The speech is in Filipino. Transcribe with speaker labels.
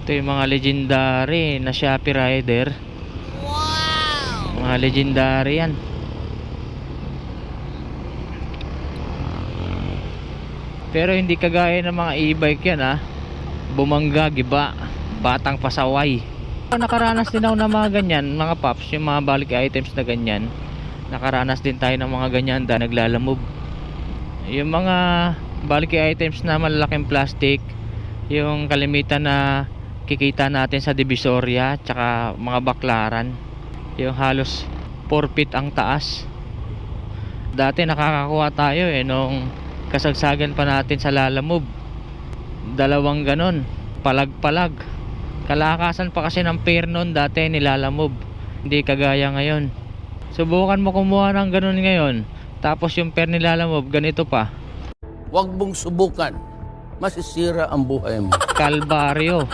Speaker 1: Ito yung mga legendary na Shopee rider. Wow! Mga legendary yan. Pero hindi kagaya ng mga e-bike yan ha. Bumangga, giba, batang pasaway. Nakaranas din ako ng mga ganyan, mga pops, yung mga bulky items na ganyan. Nakaranas din tayo ng mga ganyan da naglalamove. Yung mga bulky items na malalaking plastic, yung kalimitan na kikita natin sa Divisoria tsaka mga baklaran, yung halos 4 feet ang taas. Dati nakakakuha tayo nung kasagsagan pa natin sa Lalamove, dalawang ganon, palag-palag. Kalakasan pa kasi ng pair noon dati ni Lalamove, hindi kagaya ngayon. Subukan mo kumuha ng ganon ngayon, tapos yung pair ni Lalamove ganito pa.
Speaker 2: Huwag mong subukan, masisira ang buhay mo.
Speaker 1: Kalbaryo.